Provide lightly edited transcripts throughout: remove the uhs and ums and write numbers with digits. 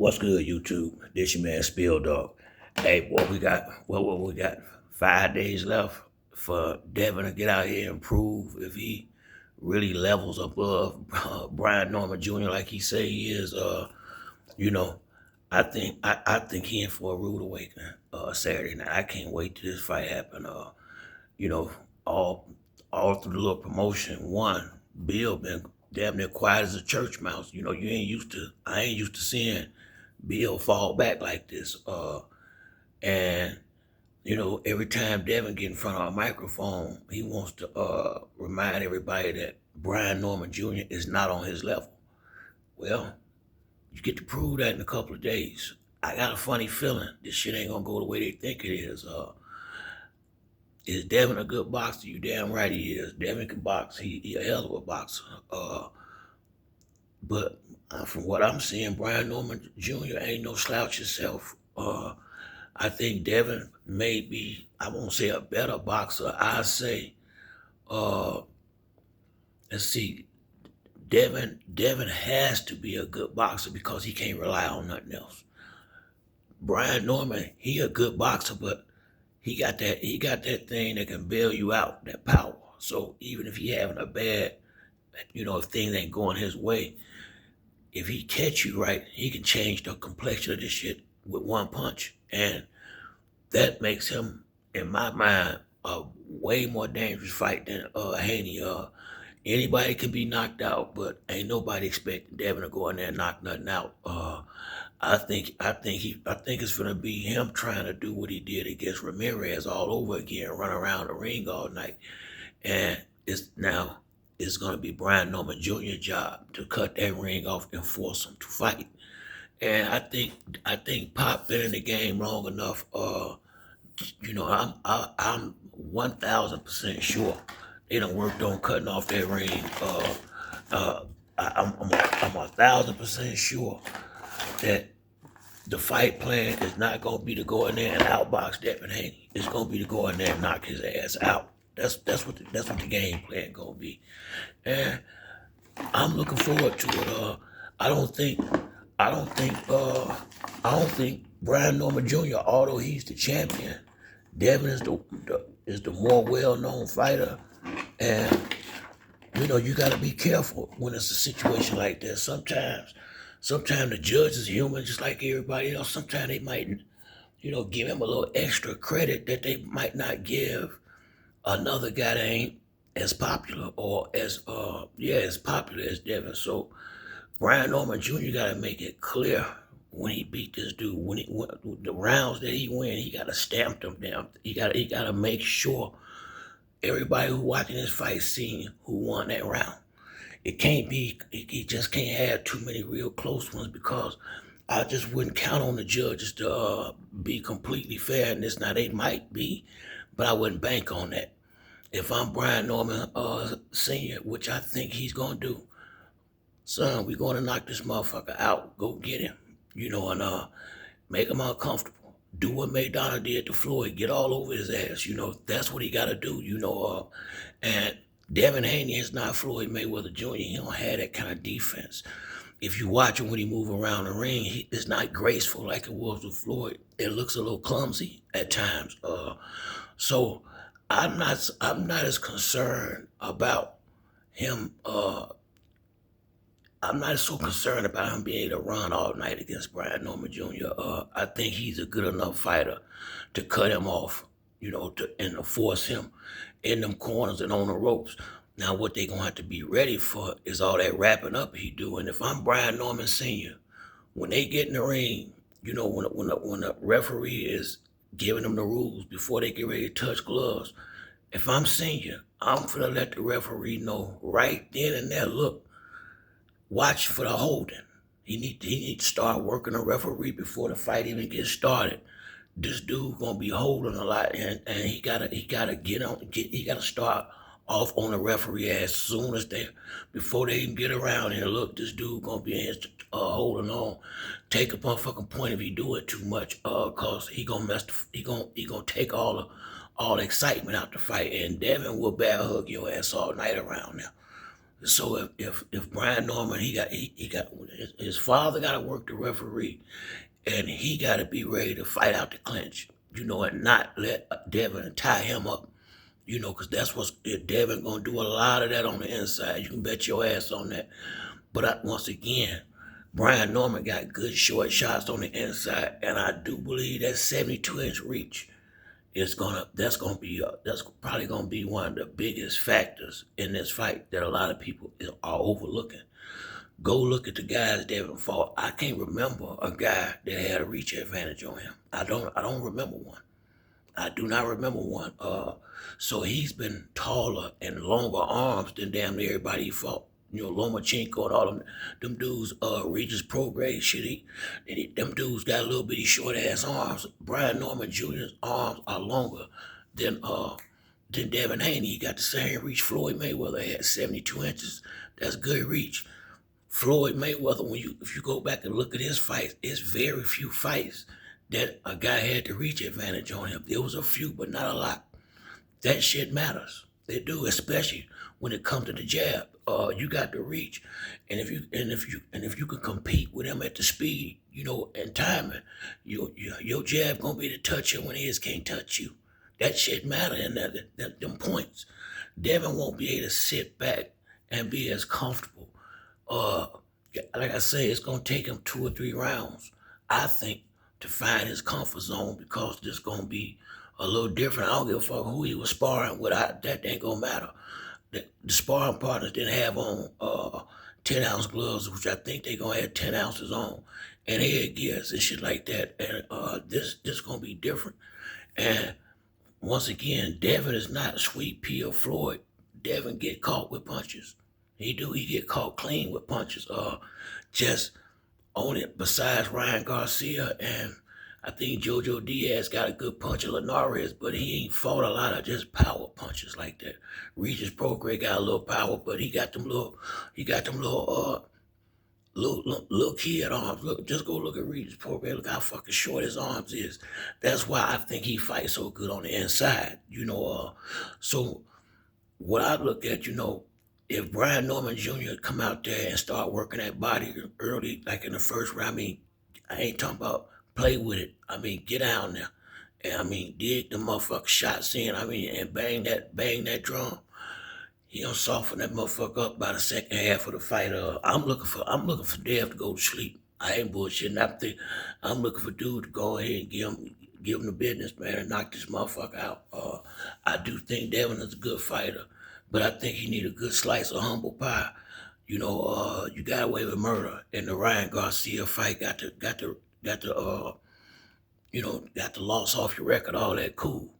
What's good, YouTube? This your man Spill Dog. Hey, what we got 5 days left for Devin to get out here and prove if he really levels above Brian Norman Jr. like he say he is. You know, I think he in for a rude awakening Saturday night. I can't wait till this fight happen. You know, all all through the little promotion. One, Bill been damn near quiet as a church mouse. I ain't used to seeing Bill fall back like this. And every time Devin get in front of a microphone, he wants to remind everybody that Brian Norman Jr. is not on his level. Well, you get to prove that in a couple of days. I got a funny feeling this shit ain't gonna go the way they think it is. Is Devin a good boxer? You damn right he is. Devin can box. He a hell of a boxer. But from what I'm seeing, Brian Norman Jr. ain't no slouch himself. I think Devin may be, I won't say a better boxer. I say, uh, let's see, Devin has to be a good boxer because he can't rely on nothing else. Brian Norman, he a good boxer, but he got that thing that can bail you out, that power. So even if he having a bad, if things ain't going his way, if he catch you right, he can change the complexion of this shit with one punch. And that makes him, in my mind, a way more dangerous fight than Haney. Anybody can be knocked out, but ain't nobody expecting Devin to go in there and knock nothing out. I think it's gonna be him trying to do what he did against Ramirez all over again, run around the ring all night. And it's gonna be Brian Norman Jr.'s job to cut that ring off and force him to fight. And I think Pop been in the game long enough. I'm 1,000% sure they done worked on cutting off that ring. I'm 1,000% sure that the fight plan is not gonna be to go in there and outbox Devin Haney. It's gonna be to go in there and knock his ass out. That's what the game plan gonna be, and I'm looking forward to it. I don't think I don't think Brian Norman Jr. Although he's the champion, Devin is the more well known fighter, and you got to be careful when it's a situation like this. Sometimes the judge is human, just like everybody else. Sometimes they might, give him a little extra credit that they might not give another guy that ain't as popular or as popular as Devin. So Brian Norman Jr. got to make it clear when he beat this dude, when the rounds that he win, he got to stamp them down. He got to make sure everybody who watching this fight seen who won that round. It can't be. He just can't have too many real close ones because I just wouldn't count on the judges to be completely fair in this. Now they might be, but I wouldn't bank on that. If I'm Brian Norman Senior, which I think he's gonna do, son, we gonna knock this motherfucker out. Go get him, and make him uncomfortable. Do what Maidana did to Floyd. Get all over his ass. That's what he gotta do. And Devin Haney is not Floyd Mayweather Jr. He don't have that kind of defense. If you watch him when he move around the ring, it's not graceful like it was with Floyd. It looks a little clumsy at times. So I'm not as concerned about him. I'm not so concerned about him being able to run all night against Brian Norman Jr. I think he's a good enough fighter to cut him off, to force him in them corners and on the ropes. Now, what they gonna have to be ready for is all that wrapping up he do. And if I'm Brian Norman Sr., when they get in the ring, when the referee is giving them the rules before they get ready to touch gloves, if I'm Senior, I'm gonna let the referee know right then and there. Look, watch for the holding. He need to start working the referee before the fight even gets started. This dude gonna be holding a lot, and he gotta start off on the referee as soon as before they even get around here. Look, this dude gonna be in his holding on. Take a motherfucking point if he do it too much, cause he gonna he gonna take all the excitement out the fight, and Devin will bear hug your ass all night around now. So if Brian Norman he got his father got to work the referee, and he got to be ready to fight out the clinch, and not let Devin tie him up, because that's what's Devin gonna do a lot of that on the inside. You can bet your ass on that. But once again, Brian Norman got good short shots on the inside, and I do believe that 72-inch reach that's probably gonna be one of the biggest factors in this fight that a lot of people are overlooking. Go look at the guys Devin fought. I can't remember a guy that had a reach advantage on him. I don't remember one. I do not remember one. So he's been taller and longer arms than damn near everybody he fought. Lomachenko and all them dudes, Regis Prograis, shit, them dudes got little bitty short ass arms. Brian Norman Jr.'s arms are longer than Devin Haney. He got the same reach Floyd Mayweather had, 72 inches. That's good reach. Floyd Mayweather, if you go back and look at his fights, it's very few fights that a guy had the reach advantage on him. There was a few, but not a lot. That shit matters. They do, especially when it comes to the jab. You got the reach, and if you can compete with him at the speed, and timing, your jab gonna be to touch him when his can't touch you. That shit matter, and them points. Devin won't be able to sit back and be as comfortable. Like I say, it's gonna take him 2 or 3 rounds, I think, to find his comfort zone, because this gonna be a little different. I don't give a fuck who he was sparring with. That ain't gonna matter. The sparring partners didn't have on 10-ounce gloves, which I think they gonna have 10 ounces on, and headgears and shit like that. And this gonna be different. And once again, Devin is not Sweet Pea or Floyd. Devin get caught with punches. He get caught clean with punches. Just on it. Besides Ryan Garcia, and I think Jojo Diaz got a good punch of Linares, but he ain't fought a lot of just power punches like that. Regis Prograis got a little power, but he got them little kid arms. Look, just go look at Regis Prograis. Look how fucking short his arms is. That's why I think he fights so good on the inside. So what I look at, if Brian Norman Jr. come out there and start working that body early, like in the first round, I ain't talking about play with it. Get down there. And dig the motherfucker shots in. And bang that drum. He gonna soften that motherfucker up by the second half of the fight. I'm looking for Dev to go to sleep. I ain't bullshitting. I'm looking for dude to go ahead and give him the business, man, and knock this motherfucker out. I do think Devin is a good fighter, but I think he need a good slice of humble pie. You got away with murder, and the Ryan Garcia fight got the loss off your record, all that cool.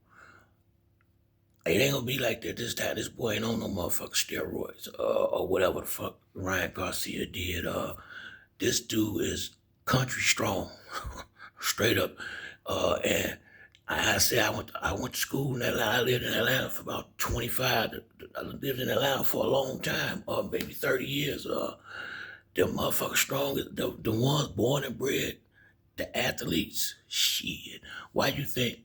It ain't gonna be like that this time. This boy ain't on no motherfucking steroids, or whatever the fuck Ryan Garcia did. This dude is country strong, straight up. And I say I went to school in Atlanta. I lived in Atlanta for about 25. I lived in Atlanta for a long time, maybe 30 years. Them motherfuckers strong, the ones born and bred, the athletes. Shit, why you think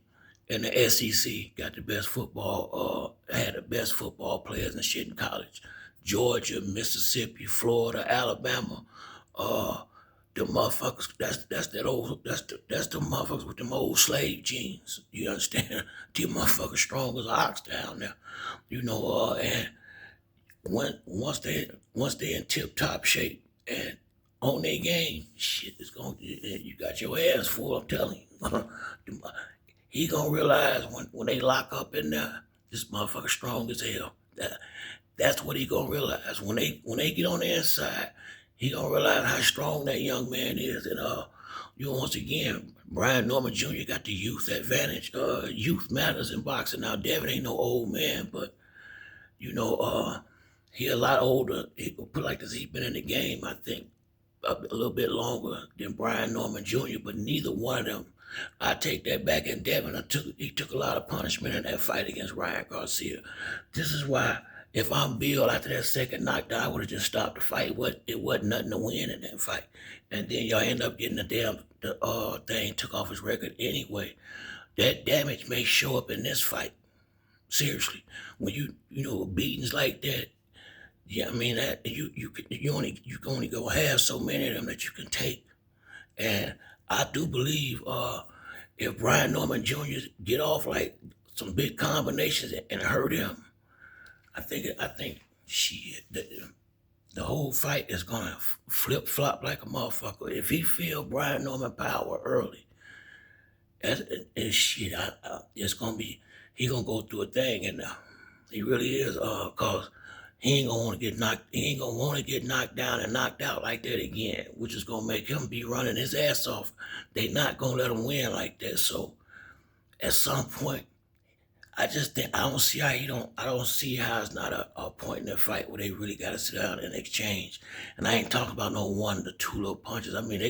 in the SEC got the best football? Had the best football players and shit in college. Georgia, Mississippi, Florida, Alabama. The motherfuckers, that's the motherfuckers with them old slave genes. You understand? The motherfuckers strong as an ox down there. And once they in tip top shape and on their game, shit is you got your ass full, I'm telling you. He gonna realize when they lock up in there, this motherfucker strong as hell. That's what he gonna realize. When they get on the inside, he gonna realize how strong that young man is. And once again, Brian Norman Jr. got the youth advantage. Youth matters in boxing. Now Devin ain't no old man, but he a lot older. He put like this, he been in the game, I think, a little bit longer than Brian Norman Jr., but neither one of them. I take that back. And Devin, he took a lot of punishment in that fight against Ryan Garcia. This is why, if I'm Bill, after that second knockdown, I would have just stopped the fight. It wasn't nothing to win in that fight. And then y'all end up getting the thing took off his record anyway. That damage may show up in this fight. Seriously. When beatings like that, Yeah, I mean that you can only go have so many of them that you can take, and I do believe if Brian Norman Jr. get off like some big combinations and hurt him, I think the whole fight is gonna flip flop like a motherfucker. If he feel Brian Norman power early, and shit, it's gonna be he gonna go through a thing, and he really is, cause he ain't gonna want to get knocked. He ain't gonna want to get knocked down and knocked out like that again, which is gonna make him be running his ass off. They not gonna let him win like that. So at some point, I just think I don't see how he don't. I don't see how it's not a point in the fight where they really got to sit down and exchange. And I ain't talking about no one to two little punches. I mean,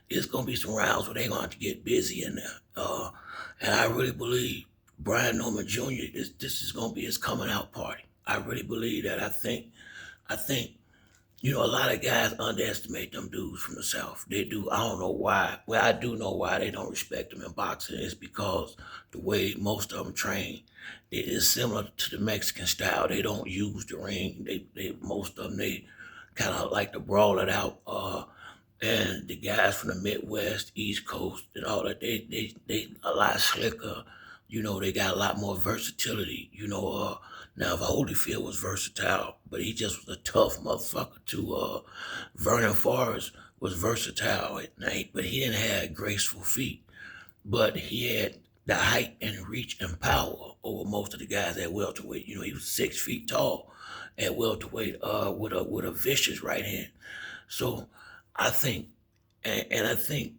it's gonna be some rounds where they gonna have to get busy in there. And I really believe Brian Norman Jr. This is gonna be his coming out party. I really believe that. I think a lot of guys underestimate them dudes from the South. They do. I don't know why. Well, I do know why they don't respect them in boxing. It's because the way most of them train, it is similar to the Mexican style. They don't use the ring. They most of them, they kind of like to brawl it out. And the guys from the Midwest, East Coast, and all that, they a lot slicker. They got a lot more versatility. Now if Holyfield was versatile, but he just was a tough motherfucker too. Vernon Forrest was versatile at night, but he didn't have graceful feet. But he had the height and reach and power over most of the guys at welterweight. He was 6 feet tall at welterweight, with a vicious right hand. So I think, and I think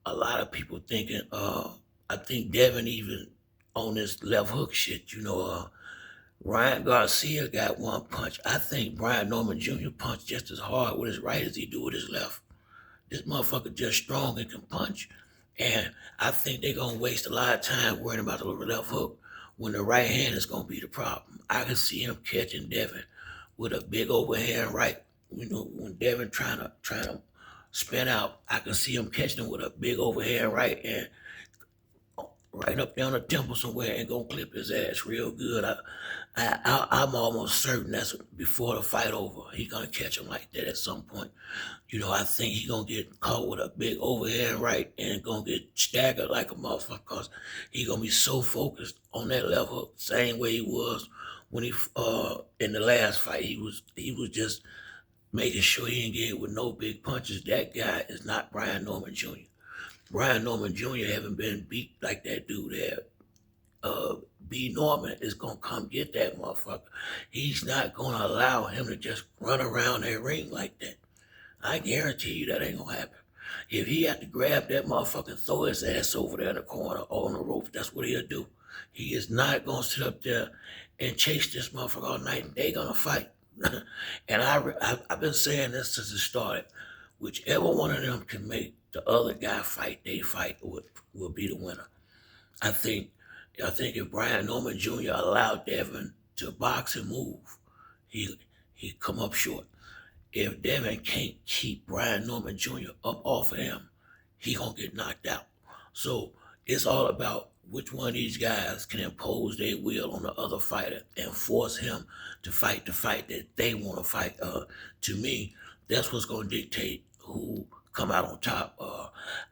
a lot of people thinking, I think Devin even on this left hook shit, Ryan Garcia got one punch. I think Brian Norman Jr. punched just as hard with his right as he do with his left. This motherfucker just strong and can punch. And I think they're gonna waste a lot of time worrying about the left hook when the right hand is gonna be the problem. I can see him catching Devin with a big overhand right. When Devin trying to spin out, I can see him catching him with a big overhand right and right up down the temple somewhere and gonna clip his ass real good. I'm almost certain that's before the fight over. He gonna catch him like that at some point. I think he gonna get caught with a big overhand right and gonna get staggered like a motherfucker, cause he gonna be so focused on that level, same way he was when he in the last fight. He was just making sure he didn't get hit with no big punches. That guy is not Brian Norman Jr. Brian Norman Jr. haven't been beat like that dude had. B. Norman is gonna come get that motherfucker. He's not gonna allow him to just run around that ring like that. I guarantee you that ain't gonna happen. If he had to grab that motherfucker and throw his ass over there in the corner or on the rope, that's what he'll do. He is not gonna sit up there and chase this motherfucker all night. They gonna fight. And I've been saying this since it started. Whichever one of them can make the other guy fight, they fight will be the winner. I think I think if Brian Norman Jr. allowed Devin to box and move, he come up short. If Devin can't keep Brian Norman Jr. up off of him, he gonna get knocked out. So it's all about which one of these guys can impose their will on the other fighter and force him to fight the fight that they want to fight. To me, that's what's gonna dictate who come out on top.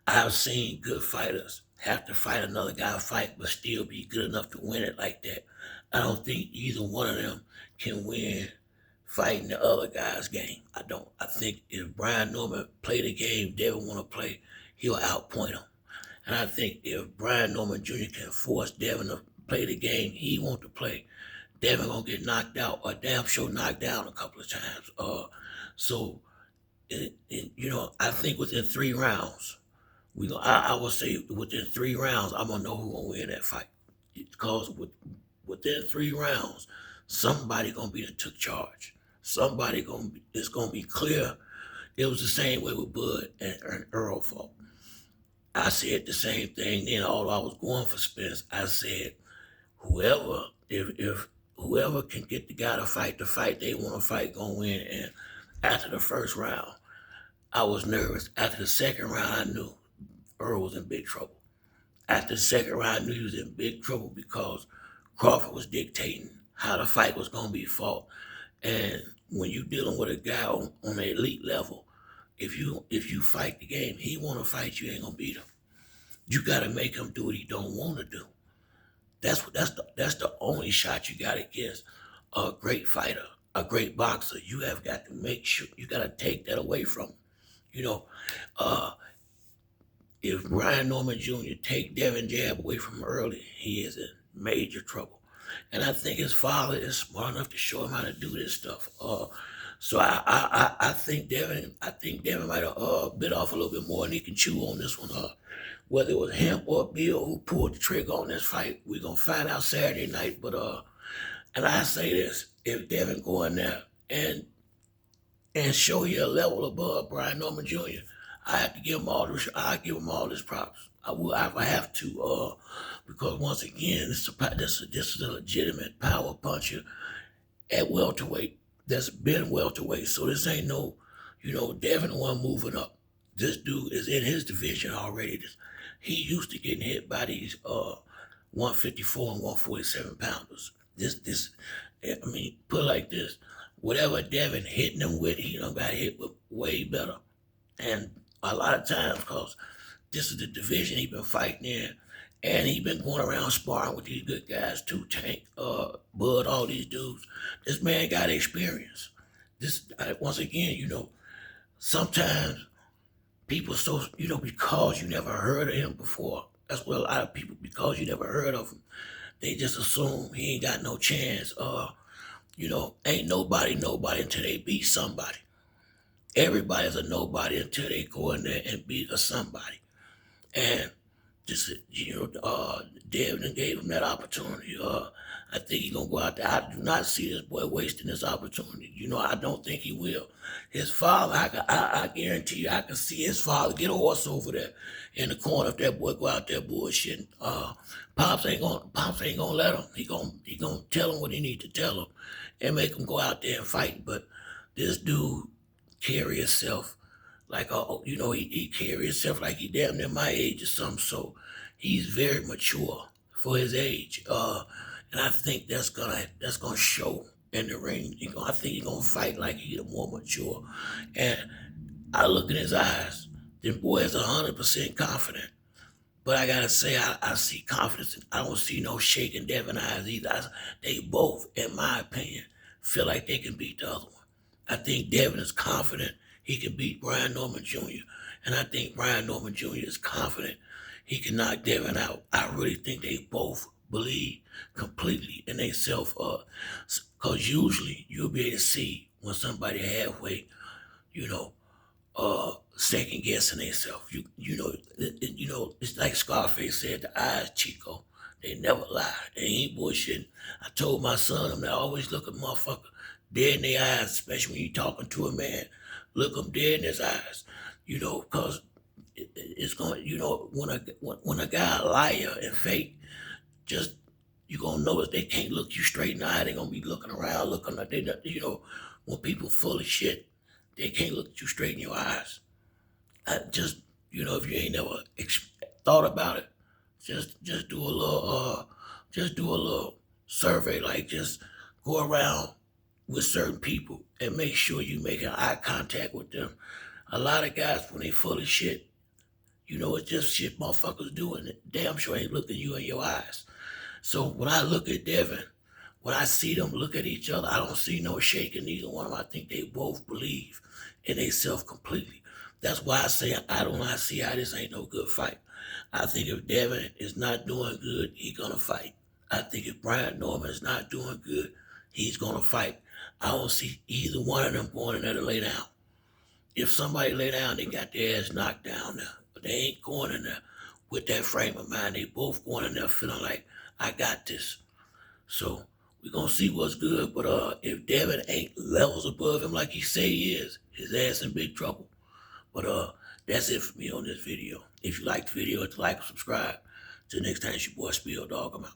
I've seen good fighters have to fight another guy fight, but still be good enough to win it like that. I don't think either one of them can win fighting the other guy's game. I don't. I think if Brian Norman play the game Devin want to play, he'll outpoint him. And I think if Brian Norman Jr. can force Devin to play the game he want to play, Devin gonna get knocked out or damn sure knocked down a couple of times. So I think within 3 rounds, I would say within 3 rounds, I'm gonna know who gonna win that fight. Because within 3 rounds, somebody gonna be that took charge. Somebody it's gonna be clear. It was the same way with Bud and Earl fought. I said the same thing then, although I was going for Spence. I said whoever, if whoever can get the guy to fight the fight they want to fight, gonna win. And after the first round, I was nervous. After the second round, I knew Earl was in big trouble. After the second round, I knew he was in big trouble because Crawford was dictating how the fight was gonna be fought. And when you're dealing with a guy on an elite level, if you fight the game, he want to fight you, ain't gonna beat him. You gotta make him do what he don't want to do. That's the only shot you got against a great fighter, a great boxer. You have got to make sure you got to take that away from him. You know, uh, if Brian Norman Jr. take Devin Jab away from him early, he is in major trouble. And I think his father is smart enough to show him how to do this stuff. So I think Devin might have bit off a little bit more than he can chew on this one. Whether it was him or Bill who pulled the trigger on this fight, we're gonna find out Saturday night. But and I say this: if Devin go in there and show you a level above Brian Norman Jr., I have to give him all this. I give him all his props. I will. I have to because once again, this is a legitimate power puncher at welterweight that's been welterweight. So this ain't no, Devin one moving up. This dude is in his division already. He used to getting hit by these 154 and 147 pounders. I mean, put it like this: whatever Devin hitting him with, he done got hit with way better. And a lot of times, because this is the division he been fighting in, and he been going around sparring with these good guys too, Tank, Bud, all these dudes. This man got experience. Once again, sometimes people because you never heard of him before. That's what a lot of people, because you never heard of him, they just assume he ain't got no chance. Ain't nobody until they beat somebody. Everybody's a nobody until they go in there and beat a somebody. And just Devin gave him that opportunity. I think he's gonna go out there. I do not see this boy wasting this opportunity. I don't think he will. His father, I guarantee you, I can see his father get a horse over there in the corner if that boy go out there bullshitting. Pops ain't gonna let him. He gonna tell him what he need to tell him and make him go out there and fight. But this dude carry himself like he carry himself like he damn near my age or something. So he's very mature for his age. And I think that's gonna show in the ring. I think he's gonna fight like he's more mature. And I look in his eyes. The boy is 100% confident. But I gotta say, I see confidence. I don't see no shaking Devin eyes either. They both, in my opinion, feel like they can beat the other one. I think Devin is confident he can beat Brian Norman Jr. And I think Brian Norman Jr. is confident he can knock Devin out. I really think they both believe completely in themselves. Because usually you'll be able to see when somebody halfway, second guessing themselves. It's like Scarface said, the eyes, Chico, they never lie. They ain't bullshitting. I told my son, I always look at motherfucker dead in their eyes, especially when you're talking to a man. Look them dead in his eyes, because it's going, when a guy a liar and fake, just, you're going to notice they can't look you straight in the eye. They're going to be looking around, looking like when people full of shit, they can't look you straight in your eyes. If you ain't never thought about it, just do a little survey, like just go around with certain people and make sure you making eye contact with them. A lot of guys, when they full of shit, it's just shit motherfuckers doing it. Damn sure ain't looking you in your eyes. So when I look at Devin, when I see them look at each other, I don't see no shaking either one of them. I think they both believe in themselves completely. That's why I say I do not see how this ain't no good fight. I think if Devin is not doing good, he's gonna fight. I think if Brian Norman is not doing good, he's gonna fight. I don't see either one of them going in there to lay down. If somebody lay down, they got their ass knocked down there. But they ain't going in there with that frame of mind. They both going in there feeling like, I got this. So we're going to see what's good. But if Devin ain't levels above him like he say he is, his ass in big trouble. But that's it for me on this video. If you like the video, hit the like and subscribe. Till next time, it's your boy Spill Dog. I'm out.